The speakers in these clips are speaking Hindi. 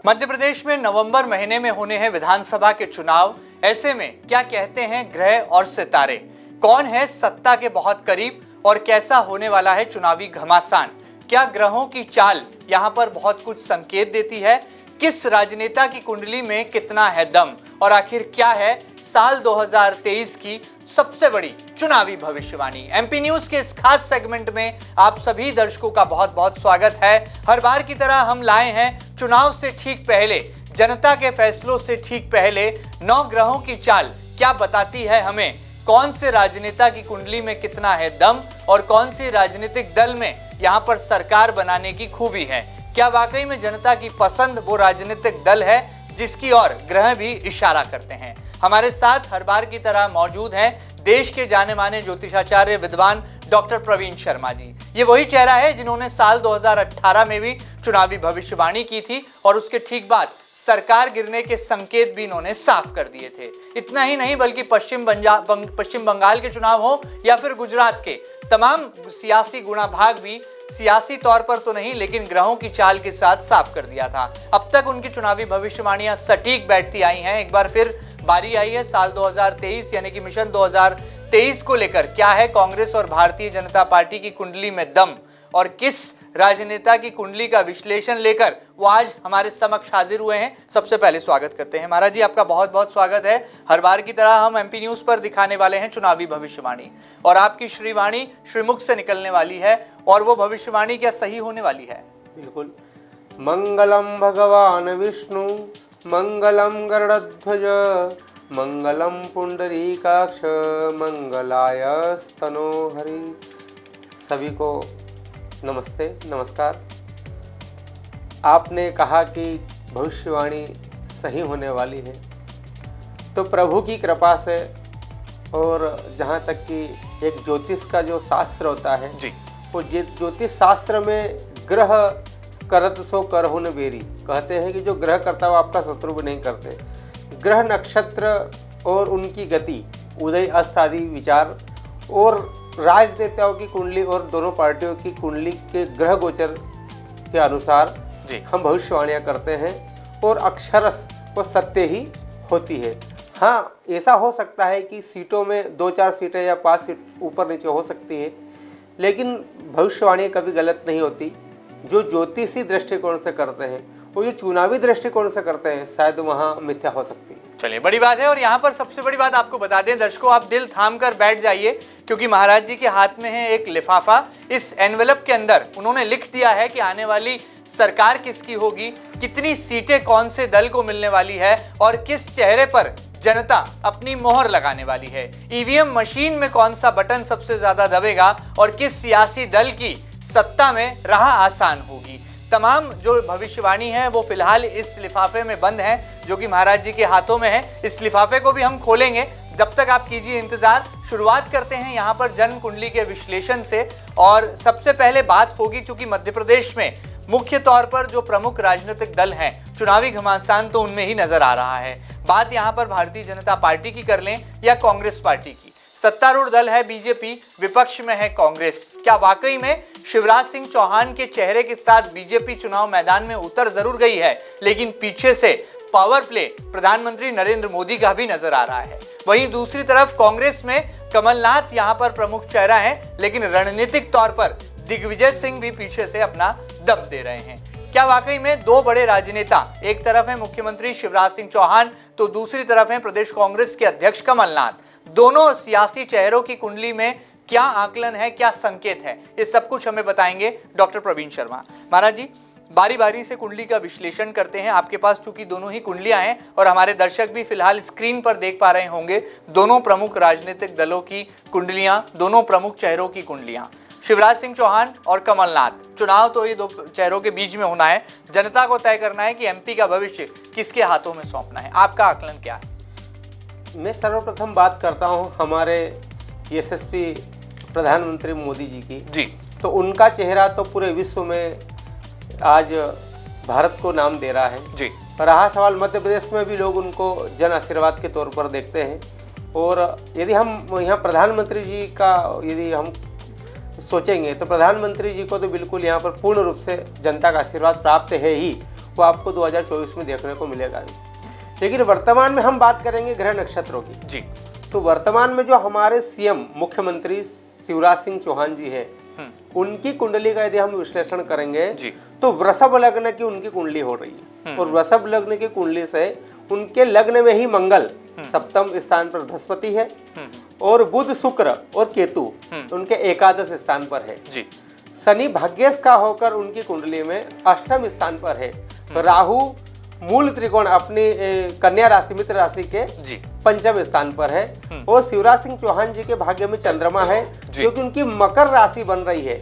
मध्य प्रदेश में नवंबर महीने में होने हैं विधानसभा के चुनाव। ऐसे में क्या कहते हैं ग्रह और सितारे? कौन है सत्ता के बहुत करीब और कैसा होने वाला है चुनावी घमासान? क्या ग्रहों की चाल यहाँ पर बहुत कुछ संकेत देती है? किस राजनेता की कुंडली में कितना है दम? और आखिर क्या है साल 2023 की सबसे बड़ी चुनावी भविष्यवाणी? एमपी न्यूज के इस खास सेगमेंट में आप सभी दर्शकों का बहुत बहुत स्वागत है। हर बार की तरह हम लाए हैं चुनाव से ठीक पहले, जनता के फैसलों से ठीक पहले 9 ग्रहों की चाल क्या बताती है हमें? कौन से राजनेता की कुंडली में कितना है दम और कौन सी राजनीतिक दल में यहाँ पर सरकार बनाने की खूबी है? क्या वाकई में जनता की पसंद वो राजनीतिक दल है जिसकी ओर ग्रह भी इशारा करते हैं? हमारे साथ हर बार की तरह मौजूद हैं देश के जाने माने ज्योतिषाचार्य विद्वान डॉक्टर प्रवीण शर्मा जी। ये वही चेहरा है जिन्होंने साल 2018 में भी चुनावी भविष्यवाणी की थी और उसके ठीक बाद सरकार गिरने के संकेत भी इन्होंने साफ कर दिए थे। इतना ही नहीं बल्कि पश्चिम बंगाल के चुनाव हो या फिर गुजरात के, तमाम सियासी गुणाभाग भी सियासी तौर पर तो नहीं लेकिन ग्रहों की चाल के साथ साफ कर दिया था। अब तक उनकी चुनावी भविष्यवाणियां सटीक बैठती आई हैं। एक बार फिर बारी आई है साल 2023 यानी कि मिशन 2023 को लेकर। क्या है कांग्रेस और भारतीय जनता पार्टी की कुंडली में दम और किस राजनेता की कुंडली का विश्लेषण लेकर वो आज हमारे समक्ष हाजिर हुए हैं? सबसे पहले स्वागत करते हैं महाराज जी, आपका बहुत बहुत स्वागत है। हर बार की तरह हम एमपी न्यूज पर दिखाने वाले हैं चुनावी भविष्यवाणी और आपकी श्रीवाणी श्रीमुख से निकलने वाली है और वो भविष्यवाणी क्या सही होने वाली है? बिल्कुल। मंगलम भगवान विष्णु मंगलम गरुड़ध्वज मंगलम पुंडरीकाक्ष मंगलाय स्तनोहरि। सभी को नमस्ते नमस्कार। आपने कहा कि भविष्यवाणी सही होने वाली है, तो प्रभु की कृपा से और जहाँ तक कि एक ज्योतिष का जो शास्त्र होता है जी, वो ज्योतिष शास्त्र में ग्रह करत सो करहु न बेरी कहते हैं कि जो ग्रह करता वो आपका शत्रु भी नहीं करते। ग्रह नक्षत्र और उनकी गति, उदय अस्त आदि विचार और राजनेताओं की कुंडली और दोनों पार्टियों की कुंडली के ग्रह गोचर के अनुसार जी हम भविष्यवाणियाँ करते हैं और अक्षरश वो सत्य ही होती है। हाँ, ऐसा हो सकता है कि सीटों में 2-4 सीटें या 5 सीट ऊपर नीचे हो सकती है, लेकिन भविष्यवाणी कभी गलत नहीं होती। जो ज्योतिषी दृष्टिकोण से करते हैं वो जो चुनावी दृष्टिकोण से करते हैं शायद वहाँ मिथ्या हो सकती है। चलिए, बड़ी बात है। और यहाँ पर सबसे बड़ी बात आपको बता दें दर्शकों, आप दिल थाम कर बैठ जाइए क्योंकि महाराज जी के हाथ में है एक लिफाफा। इस एनवेलप के अंदर उन्होंने लिख दिया है कि आने वाली सरकार किसकी होगी, कितनी सीटें कौन से दल को मिलने वाली है और किस चेहरे पर जनता अपनी मोहर लगाने वाली है। ईवीएम मशीन में कौन सा बटन सबसे ज्यादा दबेगा और किस सियासी दल की सत्ता में राह आसान होगी। तमाम जो भविष्यवाणी है वो फिलहाल इस लिफाफे में बंद है जो कि महाराज जी के हाथों में है। इस लिफाफे को भी हम खोलेंगे, जब तक आप कीजिए इंतजार। शुरुआत करते हैं यहाँ पर जन्म कुंडली के विश्लेषण से और सबसे पहले बात होगी चूंकि मध्य प्रदेश में मुख्य तौर पर जो प्रमुख राजनीतिक दल हैं, चुनावी घमासान तो उनमें ही नजर आ रहा है। बात यहाँ पर भारतीय जनता पार्टी की कर लें या कांग्रेस पार्टी की। सत्तारूढ़ दल है बीजेपी, विपक्ष में है कांग्रेस। क्या वाकई में शिवराज सिंह चौहान के चेहरे के साथ बीजेपी चुनाव मैदान में उतर जरूर गई है, लेकिन पीछे से पावर प्ले प्रधानमंत्री नरेंद्र मोदी का भी नजर आ रहा है। वहीं दूसरी तरफ कांग्रेस में कमलनाथ यहाँ पर प्रमुख चेहरा है, लेकिन रणनीतिक तौर पर दिग्विजय सिंह भी पीछे से अपना दम दे रहे हैं। क्या वाकई में दो बड़े राजनेता, एक तरफ है मुख्यमंत्री शिवराज सिंह चौहान तो दूसरी तरफ है प्रदेश कांग्रेस के अध्यक्ष कमलनाथ, दोनों सियासी चेहरों की कुंडली में क्या आकलन है, क्या संकेत है, ये सब कुछ हमें बताएंगे डॉक्टर प्रवीण शर्मा। महाराज जी, बारी बारी से कुंडली का विश्लेषण करते हैं। आपके पास चूंकि दोनों ही कुंडलियां हैं और हमारे दर्शक भी फिलहाल स्क्रीन पर देख पा रहे होंगे दोनों प्रमुख राजनीतिक दलों की कुंडलियां, दोनों प्रमुख चेहरों की कुंडलियां, शिवराज सिंह चौहान और कमलनाथ। चुनाव तो ये दो चेहरों के बीच में होना है, जनता को तय करना है कि एमपी का भविष्य किसके हाथों में सौंपना है। आपका आकलन क्या है? मैं सर्वप्रथम बात करता हूँ हमारे यशस्वी प्रधानमंत्री मोदी जी की। जी, तो उनका चेहरा तो पूरे विश्व में आज भारत को नाम दे रहा है जी। रहा सवाल मध्य प्रदेश में भी लोग उनको जन आशीर्वाद के तौर पर देखते हैं। और यदि हम यहाँ प्रधानमंत्री जी का यदि हम सोचेंगे तो प्रधानमंत्री जी को तो बिल्कुल यहाँ पर पूर्ण रूप से जनता का आशीर्वाद प्राप्त है ही। वो आपको 2024 में देखने को मिलेगा नहीं। लेकिन वर्तमान में हम बात करेंगे ग्रह नक्षत्रों की जी। तो वर्तमान में जो हमारे सीएम मुख्यमंत्री शिवराज सिंह चौहान जी हैं, उनकी कुंडली का यदि हम विश्लेषण करेंगे तो वृषभ लग्न की उनकी कुंडली हो रही है और वृषभ लग्न की कुंडली से उनके लग्न में ही मंगल सप्तम स्थान पर बृहस्पति है और बुध शुक्र और केतु उनके एकादश स्थान पर है जी। शनि भाग्येश का होकर उनकी कुंडली में अष्टम स्थान पर है। राहु मूल त्रिकोण अपनी कन्या राशि मित्र राशि के पंचम स्थान पर है और शिवराज सिंह चौहान जी के भाग्य में चंद्रमा है क्योंकि उनकी मकर राशि बन रही है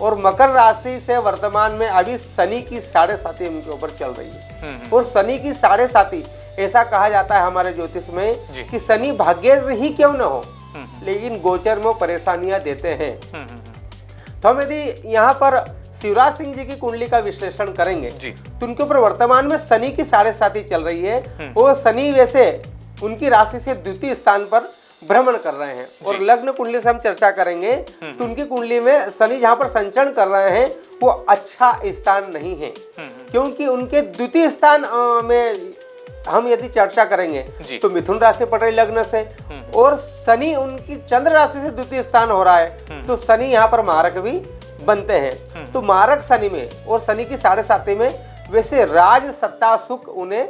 और मकर राशि से वर्तमान में अभी शनि की 7.5 उनके ऊपर चल रही है और शनि की 7.5 ऐसा कहा जाता है हमारे ज्योतिष में कि शनि भाग्येश ही क्यों न हो लेकिन गोचर में परेशानियां देते हैं। तो हम यदि यहाँ पर शिवराज सिंह जी की कुंडली का विश्लेषण करेंगे तो उनके ऊपर वर्तमान में शनि की 7.5 चल रही है और शनि वैसे उनकी राशि से द्वितीय स्थान पर भ्रमण कर रहे हैं और लग्न कुंडली से हम चर्चा करेंगे तो उनकी कुंडली में शनि जहां पर संचरण कर रहे हैं वो अच्छा स्थान नहीं है क्योंकि उनके द्वितीय स्थान में हम यदि चर्चा करेंगे तो मिथुन राशि पड़ रही लग्न से और शनि उनकी चंद्र राशि से द्वितीय स्थान हो रहा है तो शनि यहाँ पर मारक भी बनते हैं। तो मारक शनि में और शनि की 7.5 में वैसे राज सत्ता सुख उन्हें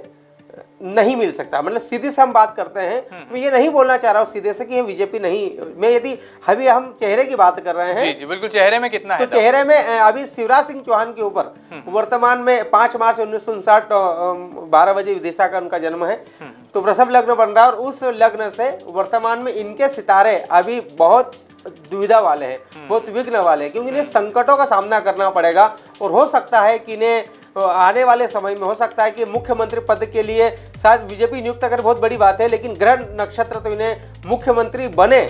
नहीं मिल सकता। मतलब सीधे से हम बात करते हैं मैं ये नहीं बोलना चाह रहा हूँ सीधे से कि ये बीजेपी नहीं, मैं यदि अभी हम चेहरे की बात कर रहे हैं जी बिल्कुल चेहरे में कितना है तो चेहरे में अभी शिवराज सिंह चौहान के ऊपर वर्तमान में 5 मार्च 1959 12 बजे विदिशा का उनका जन्म है तो वृषभ लग्न बन रहा है और उस लग्न से वर्तमान में इनके सितारे अभी बहुत दुविधा वाले हैं, बहुत विघ्न वाले हैं क्योंकि इन्हें संकटों का सामना करना पड़ेगा और हो सकता है कि इन्हें आने वाले समय में हो सकता है कि मुख्यमंत्री पद के लिए शायद बीजेपी नियुक्त कर बहुत बड़ी बात है लेकिन ग्रह नक्षत्र तो इन्हें मुख्यमंत्री बने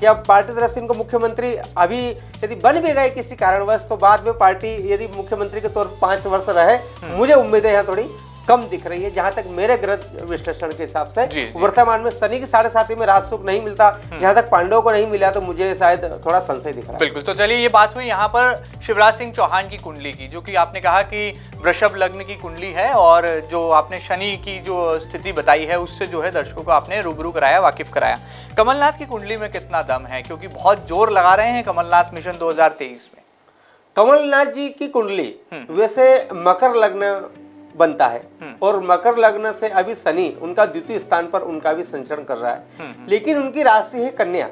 या पार्टी तरफ से इनको मुख्यमंत्री अभी यदि बन भी गए किसी कारणवश तो बाद में पार्टी यदि मुख्यमंत्री के तौर पर 5 वर्ष रहे मुझे उम्मीदें यहाँ थोड़ी कम दिख रही है जहां तक मेरे ग्रह विश्लेषण के हिसाब से। वर्तमान में शनि की 7.5 में राज सुख नहीं मिलता जहां तक पांडवों को नहीं मिला तो मुझे शायद थोड़ा संशय दिख रहा है। बिल्कुल, तो चलिए ये बात हुई यहाँ पर शिवराज सिंह चौहान की कुंडली की जो कि आपने कहा कि वृषभ लग्न की कुंडली है और जो आपने शनि की जो स्थिति बताई है उससे जो है दर्शकों को आपने रूबरू कराया, वाकिफ कराया। कमलनाथ की कुंडली में कितना दम है क्योंकि बहुत जोर लगा रहे हैं कमलनाथ मिशन 2023 में। कमलनाथ जी की कुंडली वैसे मकर लग्न बनता है और मकर लग्न से अभी शनि उनका द्वितीय स्थान पर उनका भी संचरण कर रहा है लेकिन उनकी राशि है कन्या।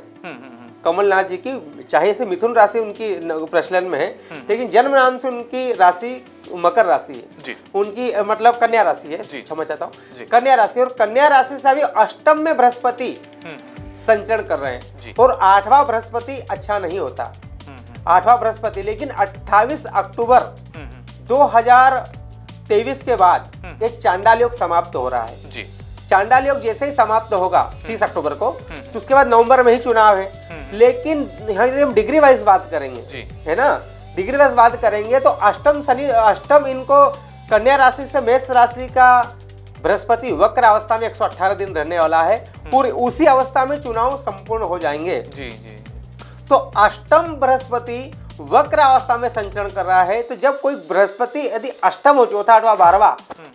कमलनाथ जी की चाहे से मिथुन राशि उनकी प्रचलन में है लेकिन जन्म नाम से उनकी राशि मकर राशि है उनकी मतलब कन्या राशि है, क्षमा चाहता हूँ, कन्या राशि और कन्या राशि से अभी अष्टम में बृहस्पति संचरण कर रहे हैं और 8वां बृहस्पति अच्छा नहीं होता 8वां बृहस्पति लेकिन 28 अक्टूबर 2023 के बाद एक चांडाल योग समाप्त हो रहा है जी। चांडाल योग जैसे ही समाप्त होगा 30 अक्टूबर को तो उसके बाद नवंबर में ही चुनाव है लेकिन यदि हम डिग्री वाइज बात करेंगे है ना, डिग्री वाइज बात करेंगे तो अष्टम शनि अष्टम इनको कन्या राशि से मेष राशि का बृहस्पति वक्र अवस्था में 118 दिन रहने वाला है पूरी उसी अवस्था में चुनाव संपूर्ण हो जाएंगे जी। तो अष्टम बृहस्पति वक्र अवस्था में संचरण कर रहा है तो जब कोई बृहस्पति यदि अष्टम हो, चौथा, आठवां, 12वां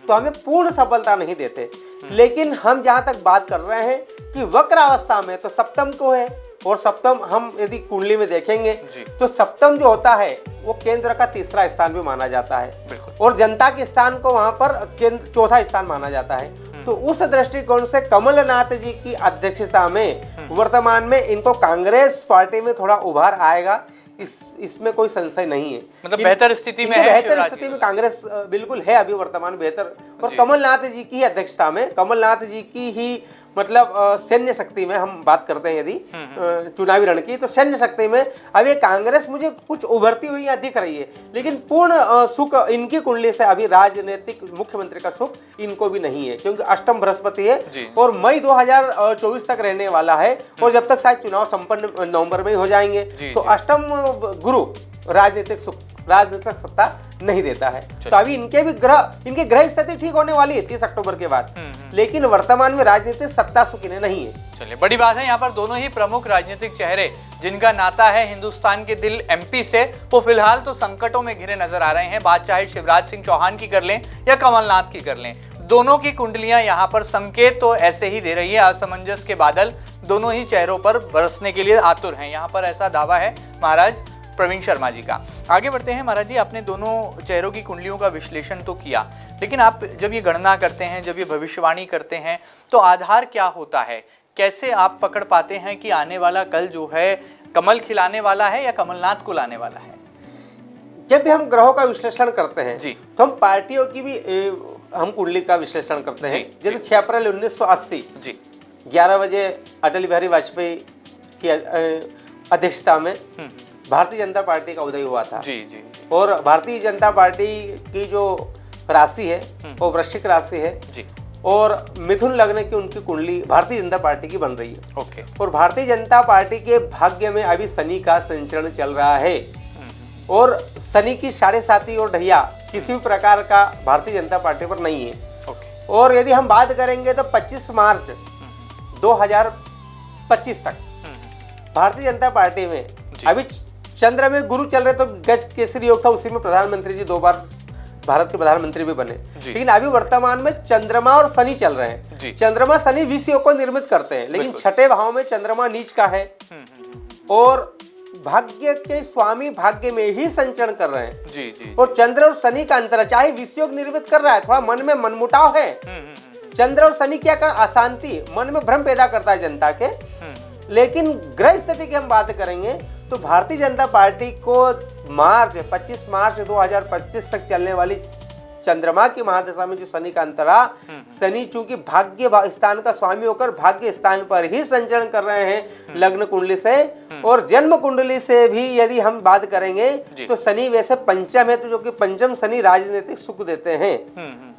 तो हमें पूर्ण सफलता नहीं देते लेकिन हम जहां तक बात कर रहे हैं कि वक्र अवस्था में तो सप्तम को है और सप्तम हम यदि कुंडली में देखेंगे तो सप्तम जो होता है वो केंद्र का तीसरा स्थान भी माना जाता है और जनता के स्थान को वहां पर केंद्र चौथा स्थान माना जाता है। तो उस दृष्टिकोण से कमलनाथ जी की अध्यक्षता में वर्तमान में इनको कांग्रेस पार्टी में थोड़ा उभार आएगा, इसमें कोई संशय नहीं है। मतलब बेहतर स्थिति में है, बेहतर स्थिति में कांग्रेस बिल्कुल है अभी वर्तमान बेहतर और कमलनाथ जी की अध्यक्षता में कमलनाथ जी की ही मतलब सैन्य शक्ति में हम बात करते हैं यदि चुनावी रण की तो सैन्य शक्ति में अभी कांग्रेस मुझे कुछ उभरती हुई दिख रही है लेकिन पूर्ण सुख इनकी कुंडली से अभी राजनीतिक मुख्यमंत्री का सुख इनको भी नहीं है क्योंकि अष्टम बृहस्पति है और मई 2024 तक रहने वाला है और जब तक शायद चुनाव संपन्न नवंबर में ही हो जाएंगे तो अष्टम गुरु राजनीतिक सुख राजनीतिक सत्ता नहीं देता है। तो अभी इनके ग्रह स्थिति ठीक होने वाली है 30 अक्टूबर के बाद, लेकिन वर्तमान में राजनीतिक सत्ता सुखी नहीं है। चलिए, बड़ी बात है यहाँ पर दोनों ही प्रमुख राजनीतिक चेहरे जिनका नाता है हिंदुस्तान के दिल एमपी से, वो फिलहाल तो संकटों में घिरे नजर आ रहे हैं। बात चाहे शिवराज सिंह चौहान की कर लें या कमलनाथ की कर लें, दोनों की कुंडलियां यहाँ पर संकेत तो ऐसे ही दे रही है। असमंजस के बादल दोनों ही चेहरों पर बरसने के लिए आतुर हैं, यहाँ पर ऐसा दावा है महाराज प्रवीण शर्मा जी का। आगे बढ़ते हैं महाराज जी, आपने दोनों चेहरों की कुंडलियों का विश्लेषण तो किया, लेकिन आप जब ये गणना करते हैं, जब ये भविष्यवाणी करते हैं, तो आधार क्या होता है? कैसे आप पकड़ पाते हैं कि आने वाला कल जो है कमल खिलाने वाला है या कमलनाथ को लाने वाला है? जब भी हम ग्रहों का विश्लेषण करते हैं जी, तो हम पार्टियों की भी हम कुंडली का विश्लेषण करते हैं। जैसे 6 अप्रैल 1980 जी 11 बजे अटल बिहारी वाजपेयी की अध्यक्षता में भारतीय जनता पार्टी का उदय हुआ था। जी जी। और भारतीय जनता पार्टी की जो राशि है वो वृश्चिक राशि है जी, और मिथुन लग्न की उनकी कुंडली भारतीय जनता पार्टी की बन रही है। ओके। और भारतीय जनता पार्टी के भाग्य में अभी शनि का संचरण चल रहा है, और शनि की 7.5 और ढैया किसी भी प्रकार का भारतीय जनता पार्टी पर नहीं है। ओके। और यदि हम बात करेंगे तो 25 मार्च 2025 तक भारतीय जनता पार्टी में अभी चंद्र में गुरु चल रहे, तो गज केसरी योग था, उसी में प्रधानमंत्री जी 2 बार भारत के प्रधानमंत्री भी बने। लेकिन अभी वर्तमान में चंद्रमा और शनि चल रहे हैं। चंद्रमा शनि विष योग को निर्मित करते हैं, लेकिन छठे भाव में चंद्रमा नीच का है और भाग्य के स्वामी भाग्य में ही संचरण कर रहे हैं। जी जी। और चंद्र और शनि का अंतर, चाहे विष योग निर्मित कर रहा है, थोड़ा मन में मनमुटाव है। चंद्र और शनि क्या कर, अशांति, मन में भ्रम पैदा करता है जनता के। लेकिन ग्रह स्थिति की हम बात करेंगे तो भारतीय जनता पार्टी को 25 मार्च 2025 तक चलने वाली चंद्रमा की महादशा में जो शनि का अंतरा, शनि चूंकि भाग्य स्थान का स्वामी होकर भाग्य स्थान पर ही संचरण कर रहे हैं लग्न कुंडली से, और जन्म कुंडली से भी यदि हम बात करेंगे तो शनि वैसे पंचम है, तो जो कि पंचम शनि राजनीतिक सुख देते हैं।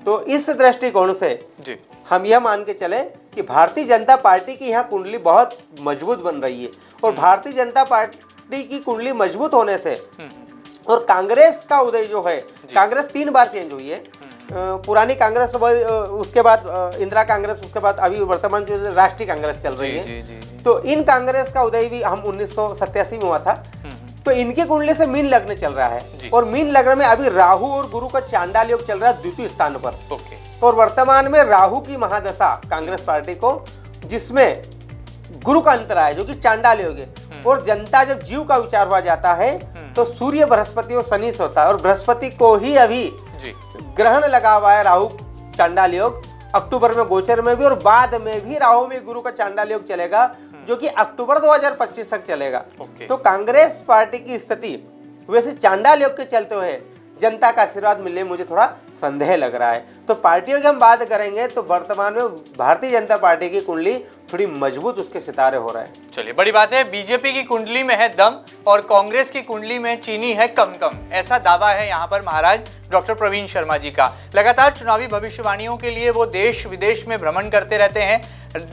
तो इस दृष्टिकोण से हम यह मान के चले कि भारतीय जनता पार्टी की यहाँ कुंडली बहुत मजबूत बन रही है। और भारतीय जनता पार्टी की कुंडली मजबूत होने से और कांग्रेस का उदय जो है, कांग्रेस 3 बार चेंज हुई है। पुरानी कांग्रेस, उसके बाद इंदिरा कांग्रेस, उसके बाद अभी वर्तमान जो राष्ट्रीय कांग्रेस चल रही है। तो इन कांग्रेस का उदय भी हम 1987 में हुआ था। तो इनकी कुंडली से मीन लग्न चल रहा है, और मीन लग्न में अभी राहु और गुरु का चांडाल योग चल रहा है द्वितीय स्थान पर। और वर्तमान में राहु की महादशा कांग्रेस पार्टी को, जिसमें गुरु का अंतर है जो कि चांडाल योग है। और जनता जब जीव का विचार हुआ जाता है तो सूर्य बृहस्पति और शनि से होता है, और बृहस्पति को ही अभी ग्रहण लगा हुआ है राहु चांडाल योग, अक्टूबर में गोचर में भी, और बाद में भी राहु में गुरु का चांडाल योग चलेगा जो कि अक्टूबर 2025 तक चलेगा। तो कांग्रेस पार्टी की स्थिति वैसे चांडाल योग के चलते हुए जनता का आशीर्वाद मिलने में मुझे थोड़ा संदेह लग रहा है। तो पार्टियों की हम बात करेंगे तो वर्तमान में भारतीय जनता पार्टी की कुंडली थोड़ी मजबूत, उसके सितारे हो रहे हैं। चलिए, बड़ी बात है, बीजेपी की कुंडली में है दम और कांग्रेस की कुंडली में चीनी है कम कम, ऐसा दावा है यहाँ पर महाराज डॉक्टर प्रवीण शर्मा जी का। लगातार चुनावी भविष्यवाणियों के लिए वो देश विदेश में भ्रमण करते रहते हैं।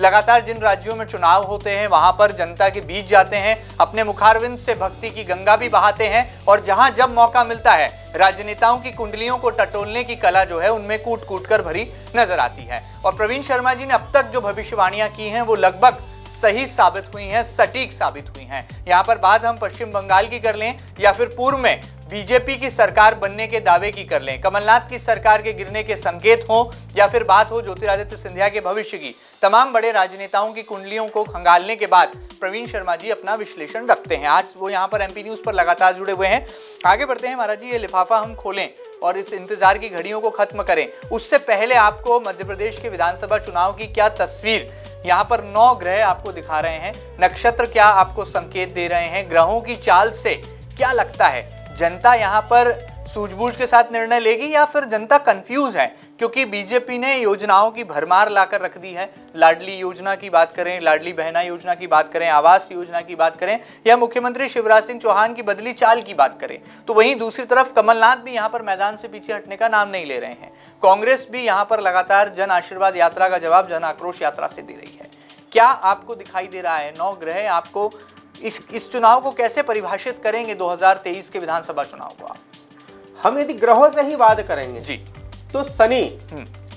लगातार जिन राज्यों में चुनाव होते हैं वहां पर जनता के बीच जाते हैं, अपने मुखारविंद से भक्ति की गंगा भी बहाते हैं, और जहां जब मौका मिलता है राजनेताओं की कुंडलियों को टटोलने की कला जो है उनमें कूट कूट कर भरी नजर आती है। और प्रवीण शर्मा जी ने अब तक जो भविष्यवाणियां की हैं वो लगभग सही साबित हुई हैं, सटीक साबित हुई हैं। यहाँ पर बात हम पश्चिम बंगाल की कर लें या फिर पूर्व में बीजेपी की सरकार बनने के दावे की कर लें, कमलनाथ की सरकार के गिरने के संकेत हो, या फिर बात हो ज्योतिरादित्य सिंधिया के भविष्य की, तमाम बड़े राजनेताओं की कुंडलियों को खंगालने के बाद प्रवीण शर्मा जी अपना विश्लेषण रखते हैं। आज वो यहाँ पर एमपी न्यूज पर लगातार जुड़े हुए हैं। आगे बढ़ते हैं महाराज जी, ये लिफाफा हम खोलें और इस इंतजार की घड़ियों को खत्म करें, उससे पहले आपको मध्य प्रदेश के विधानसभा चुनाव की क्या तस्वीर, यहाँ पर 9 ग्रह आपको दिखा रहे हैं, नक्षत्र क्या आपको संकेत दे रहे हैं, ग्रहों की चाल से क्या लगता है जनता यहाँ पर सूझबूझ के साथ निर्णय लेगी या फिर जनता कंफ्यूज है? क्योंकि बीजेपी ने योजनाओं की भरमार लाकर रख दी है। लाडली योजना की बात करें, लाडली बहना योजना की बात करें, आवास योजना की बात करें, या मुख्यमंत्री शिवराज सिंह चौहान की बदली चाल की बात करें, तो वहीं दूसरी तरफ कमलनाथ भी यहाँ पर मैदान से पीछे हटने का नाम नहीं ले रहे हैं। कांग्रेस भी यहाँ पर लगातार जन आशीर्वाद यात्रा का जवाब जन आक्रोश यात्रा से दे रही है। क्या आपको दिखाई दे रहा है 9 ग्रह आपको इस चुनाव को कैसे परिभाषित करेंगे 2023 के विधानसभा चुनाव को आप? हम यदि ग्रहों से ही बात करेंगे जी तो शनि,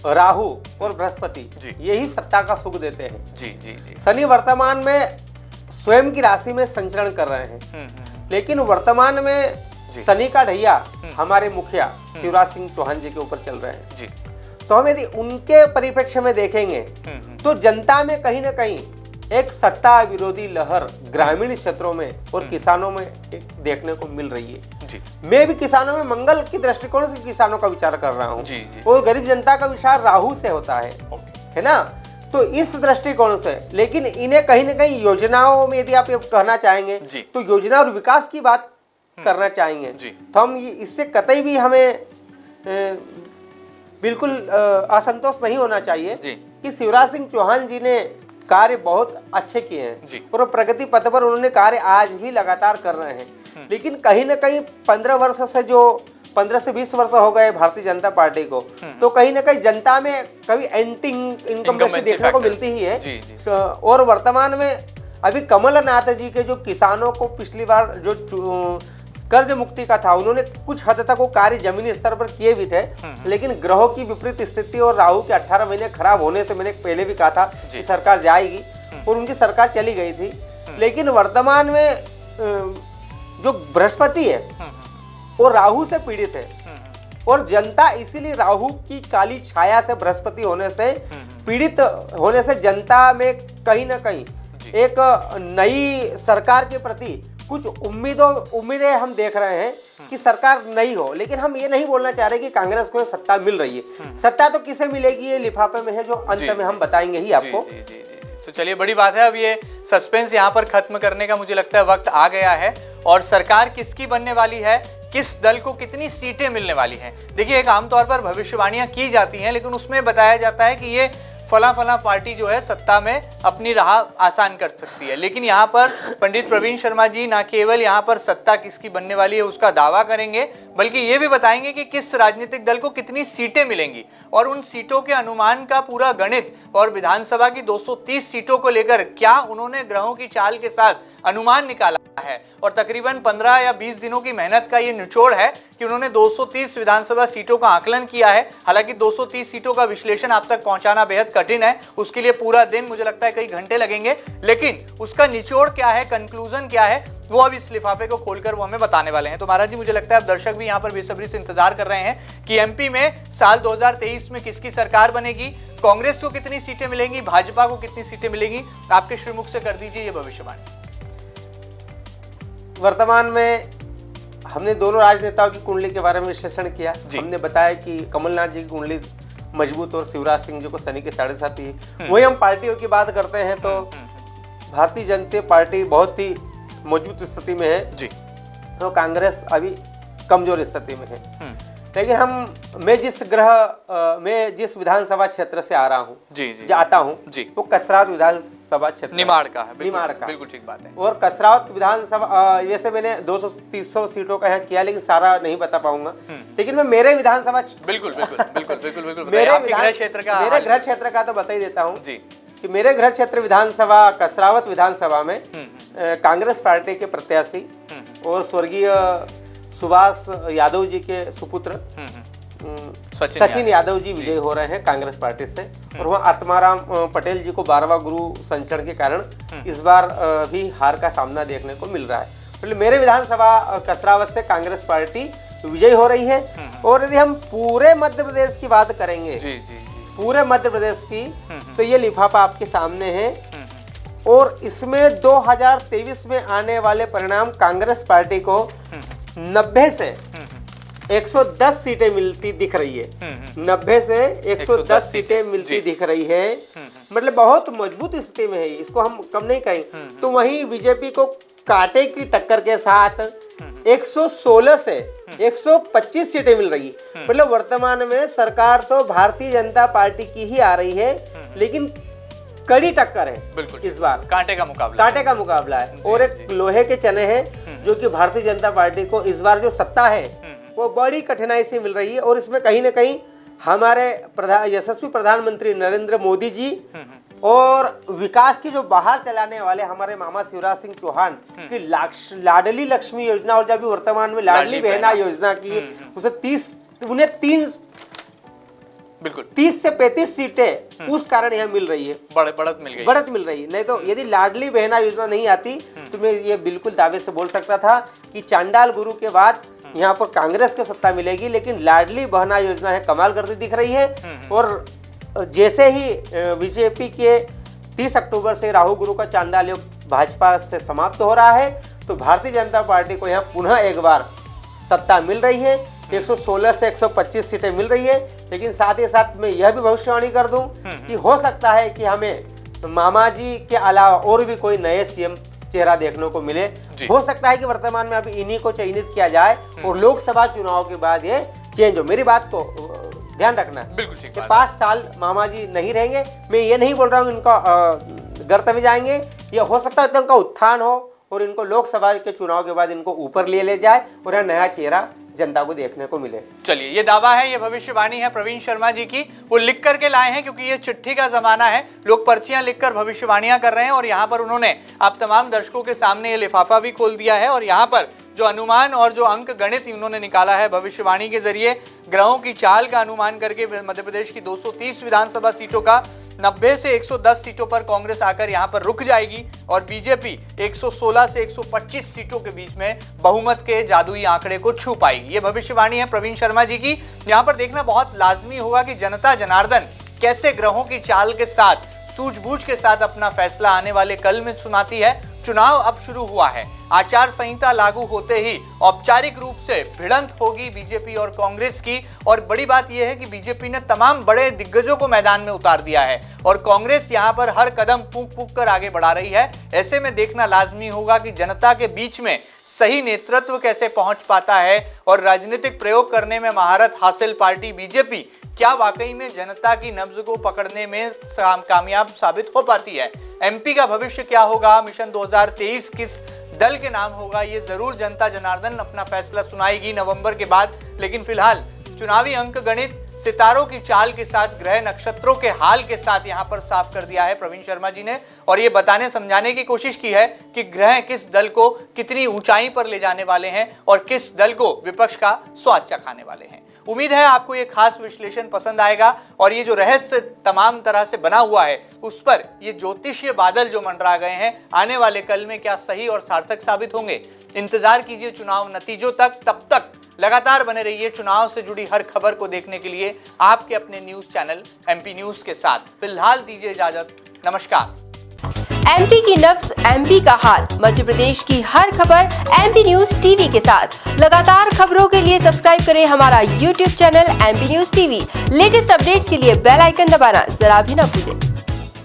राहु और बृहस्पति जी। यही सत्ता का सुख देते हैं। जी जी जी। शनि वर्तमान में स्वयं की राशि में संचरण कर रहे हैं, लेकिन वर्तमान में शनि का ढैया हमारे मुखिया शिवराज सिंह चौहान जी के ऊपर चल रहे हैं जी। तो हम यदि उनके परिप्रेक्ष्य में देखेंगे तो जनता में कहीं ना कहीं एक सत्ता विरोधी लहर ग्रामीण क्षेत्रों में और किसानों में एक देखने को मिल रही है जी। मैं भी किसानों में मंगल की दृष्टिकोण से किसानों का विचार कर रहा हूँ जी जी। और गरीब जनता का विचार राहु से होता है ना। तो इस दृष्टिकोण से, लेकिन इन्हें कहीं ना कहीं योजनाओं में यदि आप ये कहना चाहेंगे तो योजना और विकास की बात करना चाहेंगे तो हम इससे कतई भी हमें बिल्कुल असंतोष नहीं होना चाहिए कि शिवराज सिंह चौहान जी ने कार्य बहुत अच्छे किए हैं और प्रगति पथ पर उन्होंने कार्य आज भी लगातार कर रहे हैं। लेकिन कहीं ना कहीं 15 वर्ष से जो 15 से 20 वर्ष हो गए भारतीय जनता पार्टी को, तो कहीं ना कहीं जनता में कभी एंटी इनकम देखने को मिलती ही है। और वर्तमान में अभी कमलनाथ जी के जो किसानों को पिछली बार जो कर्ज मुक्ति का था, उन्होंने कुछ हद तक वो कार्य जमीनी स्तर पर किए भी थे, लेकिन ग्रहों की विपरीत स्थिति और राहु के 18 महीने खराब होने से मैंने पहले भी कहा था कि सरकार जाएगी और उनकी सरकार चली गई थी। लेकिन वर्तमान में जो बृहस्पति है वो राहु से पीड़ित है और जनता इसीलिए राहु की काली छाया से, बृहस्पति होने से पीड़ित होने से जनता में कहीं ना कहीं एक नई सरकार के प्रति कुछ उम्मीदें हम देख रहे हैं कि सरकार नहीं हो। लेकिन हम ये नहीं बोलना चाह रहे कि कांग्रेस को सत्ता मिल रही है। सत्ता तो किसे मिलेगी ये लिफाफे में है, जो अंत में हम बताएंगे ही आपको। तो चलिए, बड़ी बात है। अब ये सस्पेंस यहाँ पर खत्म करने का मुझे लगता है वक्त आ गया है और सरकार किसकी बनने वाली है, किस दल को कितनी सीटें मिलने वाली हैं। देखिए, एक आमतौर पर भविष्यवाणियां की जाती हैं, लेकिन उसमें बताया जाता है कि ये फला पार्टी जो है सत्ता में अपनी राह आसान कर सकती है। लेकिन यहाँ पर पंडित प्रवीण शर्मा जी ना केवल यहाँ पर सत्ता किसकी बनने वाली है उसका दावा करेंगे, बल्कि ये भी बताएंगे कि किस राजनीतिक दल को कितनी सीटें मिलेंगी और उन सीटों के अनुमान का पूरा गणित और विधानसभा की 230 सीटों को लेकर क्या उन्होंने ग्रहों की चाल के साथ अनुमान निकाला है। और तकरीबन 15 या 20 दिनों की मेहनत का ये निचोड़ है कि उन्होंने 230 विधानसभा सीटों का आकलन किया है। हालांकि 230 सीटों का विश्लेषण आप तक पहुंचाना बेहद कठिन है, उसके लिए पूरा दिन, मुझे लगता है कई घंटे लगेंगे, लेकिन उसका निचोड़ क्या है, कंक्लूजन क्या है, वो अब इस लिफाफे को खोलकर वो हमें बताने वाले हैं। तो महाराज जी, मुझे लगता है अब दर्शक भी यहाँ पर बेसब्री से इंतजार कर रहे हैं कि एमपी में साल 2023 में किसकी सरकार बनेगी, कांग्रेस को कितनी सीटें मिलेंगी, भाजपा को कितनी सीटें मिलेंगी। आपके श्रीमुख से कर दीजिए ये भविष्यवाणी। वर्तमान में हमने दोनों राजनेताओं की कुंडली के बारे में विश्लेषण किया। हमने बताया कि कमलनाथ जी की कुंडली मजबूत और शिवराज सिंह जी को शनि के 7.5 ही। वही हम पार्टियों की बात करते हैं तो भारतीय जनता पार्टी बहुत ही मजबूत स्थिति में है जी, तो कांग्रेस अभी कमजोर स्थिति में है। लेकिन मैं जिस विधानसभा क्षेत्र से आ रहा हूँ, जाता हूँ, वो कसरावत विधानसभा क्षेत्र निमाड़ का है। निमाड़ का, बिल्कुल ठीक बात है। और कसरावत विधानसभा वैसे मैंने 200-300 सीटों का यहाँ किया, लेकिन सारा नहीं बता पाऊंगा। लेकिन मैं मेरे विधानसभा बिल्कुल मेरे गृह क्षेत्र का तो बता ही देता हूँ कि मेरे गृह क्षेत्र विधानसभा कसरावत विधानसभा में कांग्रेस पार्टी के प्रत्याशी और स्वर्गीय सुभाष यादव जी के सुपुत्र सचिन यादव जी विजयी हो रहे हैं कांग्रेस पार्टी से। और वहाँ आत्माराम पटेल जी को 12वां गुरु संचरण के कारण इस बार भी हार का सामना देखने को मिल रहा है। मतलब मेरे विधानसभा कसरावत से कांग्रेस पार्टी विजयी हो रही है। और यदि हम पूरे मध्य प्रदेश की बात करेंगे, पूरे मध्य प्रदेश की, तो ये लिफाफा आपके सामने है और इसमें 2023 में आने वाले परिणाम कांग्रेस पार्टी को 90 से 110 सीटें मिलती दिख रही है। 90 से 110 सीटें मिलती दिख रही है, मतलब बहुत मजबूत स्थिति में है, इसको हम कम नहीं कहेंगे। तो वहीं बीजेपी को कांटे की टक्कर के साथ 116 से 125 सीटें मिल रही है। मतलब वर्तमान में सरकार तो भारतीय जनता पार्टी की ही आ रही है, लेकिन कड़ी टक्कर है बिल्कुल इस बार, कांटे का मुकाबला है। और एक लोहे के चने हैं जो कि भारतीय जनता पार्टी को इस बार जो सत्ता है वो बड़ी कठिनाई से मिल रही है। और इसमें कहीं ना कहीं हमारे यशस्वी प्रधानमंत्री नरेंद्र मोदी जी और विकास की जो बाहर चलाने वाले हमारे मामा शिवराज सिंह चौहान की लाडली लक्ष्मी योजना और जब भी वर्तमान में लाडली बहना योजना की उसे 30 से 35 सीटें उस कारण यह मिल रही है, बढ़त मिल रही है। नहीं तो यदि लाडली बहना योजना नहीं आती तो मैं ये बिल्कुल दावे से बोल सकता था कि चांडाल गुरु के बाद यहाँ पर कांग्रेस को सत्ता मिलेगी, लेकिन लाडली बहना योजना है कमाल करती दिख रही है। और जैसे ही बीजेपी के 30 अक्टूबर से राहु गुरु का चांडाल योग भाजपा से समाप्त हो रहा है तो भारतीय जनता पार्टी को यहाँ पुनः एक बार सत्ता मिल रही है। 116 से 125 सीटें मिल रही है, लेकिन साथ ही साथ मैं यह भी भविष्यवाणी कर दूं कि हो सकता है कि हमें मामा जी के अलावा और भी कोई नए सीएम चेहरा देखने को मिले। हो सकता है कि वर्तमान में अभी इन्हीं को चयनित किया जाए और लोकसभा चुनाव के बाद ये चेंज हो। मेरी बात को ध्यान रखना बिल्कुल ठीक है। 5 साल मामा जी नहीं रहेंगे। मैं ये नहीं बोल रहा हूँ इनका गर्त में जाएंगे, ये हो सकता है इनका उत्थान हो और इनको लोकसभा के चुनाव के बाद इनको ऊपर ले जाए और यह नया चेहरा जनता को देखने को मिले। चलिए, ये दावा है, ये भविष्यवाणी है प्रवीण शर्मा जी की, वो लिख करके लाए हैं क्योंकि ये चिट्ठी का जमाना है, लोग पर्चियां लिखकर भविष्यवाणियां कर रहे हैं। और यहाँ पर उन्होंने आप तमाम दर्शकों के सामने ये लिफाफा भी खोल दिया है और यहाँ पर जो अनुमान और जो अंक गणित उन्होंने निकाला है भविष्यवाणी के जरिए, ग्रहों की चाल का अनुमान करके मध्य प्रदेश की 230 विधानसभा सीटों का 90 से 110 सीटों पर कांग्रेस आकर यहां पर रुक जाएगी और बीजेपी 116 से 125 सीटों के बीच में बहुमत के जादुई आंकड़े को छू पाएगी। ये भविष्यवाणी है प्रवीण शर्मा जी की। यहां पर देखना बहुत लाजमी होगा कि जनता जनार्दन कैसे ग्रहों की चाल के साथ सूझबूझ के साथ अपना फैसला आने वाले कल में सुनाती है। चुनाव अब शुरू हुआ है, आचार संहिता लागू होते ही औपचारिक रूप से भिड़ंत होगी बीजेपी और कांग्रेस की। और बड़ी बात यह है कि बीजेपी ने तमाम बड़े दिग्गजों को मैदान में उतार दिया है और कांग्रेस यहां पर हर कदम फूंक फूंक कर आगे बढ़ा रही है। ऐसे में देखना लाजमी होगा कि जनता के बीच में सही नेतृत्व कैसे पहुंच पाता है और राजनीतिक प्रयोग करने में महारत हासिल पार्टी बीजेपी क्या वाकई में जनता की नब्ज को पकड़ने में कामयाब साबित हो पाती है। एमपी का भविष्य क्या होगा, मिशन 2023 किस दल के नाम होगा, ये जरूर जनता जनार्दन अपना फैसला सुनाएगी नवंबर के बाद। लेकिन फिलहाल चुनावी अंक गणित सितारों की चाल के साथ, ग्रह नक्षत्रों के हाल के साथ यहां पर साफ कर दिया है प्रवीण शर्मा जी ने और ये बताने समझाने की कोशिश की है कि ग्रह किस दल को कितनी ऊंचाई पर ले जाने वाले हैं और किस दल को विपक्ष का स्वाद चखाने वाले हैं। उम्मीद है आपको ये खास विश्लेषण पसंद आएगा और ये जो रहस्य तमाम तरह से बना हुआ है उस पर ये ज्योतिषीय बादल जो मंडरा गए हैं आने वाले कल में क्या सही और सार्थक साबित होंगे। इंतजार कीजिए चुनाव नतीजों तक। तब तक लगातार बने रहिए चुनाव से जुड़ी हर खबर को देखने के लिए आपके अपने न्यूज चैनल एमपी न्यूज के साथ। फिलहाल दीजिए इजाजत, नमस्कार। एमपी की नब्ज, एमपी का हाल, मध्य प्रदेश की हर खबर एमपी न्यूज टीवी के साथ। लगातार खबरों के लिए सब्सक्राइब करें हमारा YouTube channel MP news TV. Latest updates के लिए बेल आइकन दबाना जरा भी न भूलें।